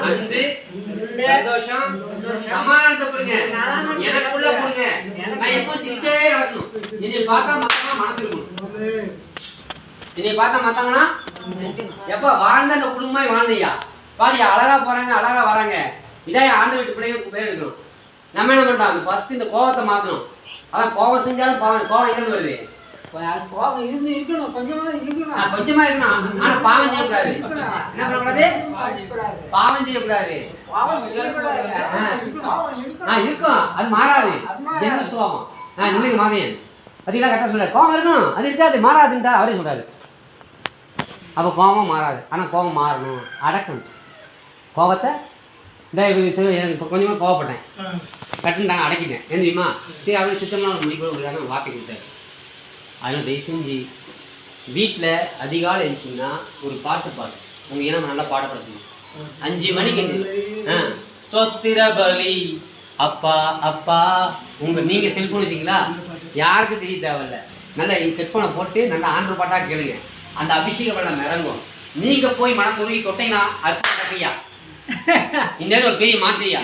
அன்பு, சந்தோஷம், சமாதானத்தை கொடுங்க. எனக்குள்ள கொடுங்க. நான் எப்போ சிரிச்சே நடக்கணும். என்னை பார்த்தா மத்தவங்க மனசு இருக்கணும். என்னை பார்த்தா மத்தவங்கன்னா எப்ப வாழ்ந்த அந்த குடும்பமாய் வாழ்ந்தையா பாரியா, அழகா போறாங்க, அழகா வராங்க. இதான் ஆண்டு வீட்டு பிள்ளைங்க பேர் எடுக்கணும். நம்ம என்ன பண்றோம், ஃபர்ஸ்ட் இந்த கோவத்தை மாத்தணும். அதான் கோவம் செஞ்சாலும் கோவம் எங்க வருது? கோவம் இருக்கணும், கொஞ்சமா இருக்கணும். கொஞ்சமா இருக்கணும். ஆனா பாவம் செய்யக்கூடாது. என்ன பண்ணக்கூடாது? பாவம் செய்யக்கூடாது. இருக்கும், அது மாறாது. என்ன சுவாபம் இன்னைக்கு மாதையன் அதெல்லாம் கரெக்டாக சொல்றாரு. கோவம் இருக்கணும், அது இருக்காது, மாறாதுன்ட்டா அவரே சொல்றாரு. அப்போ கோபம் மாறாது. ஆனால் கோபம் மாறணும், அடக்கணும். கோபத்தை எனக்கு இப்போ கொஞ்சமாக கோவப்பட்டேன், கட்டுன்ட்டாங்க, அடக்கிட்டேன். என்ன தெரியுமா? சரி அவரு சித்தம்லாம் முடிக்க முடியாத வார்த்தை கொடுத்தாரு. அதனால் தயவு செஞ்சு வீட்டில் அதிகாலை எழுந்துச்சிங்கன்னா ஒரு பாட்டு பாடு. உங்கள் ஏன்னா நல்லா பாடப்படுத்துங்க. 5 மணிக்கு ஸ்தோத்திர பலி அப்பா அப்பா. நீங்கள் செல்ஃபோன் வச்சிங்களா? யாருக்கும் தெரிய தேவையில்ல. நல்லா ஹெட்ஃபோனை போட்டு நல்லா ஆண்டு பாட்டாக கேளுங்க. அந்த அபிஷேக வெள்ளம் இறங்கும். நீங்கள் போய் மனசு உருகி தொட்டீங்கன்னா அற்புதம் நடக்கையா. இந்த ஒரு பெரிய மாற்றையா.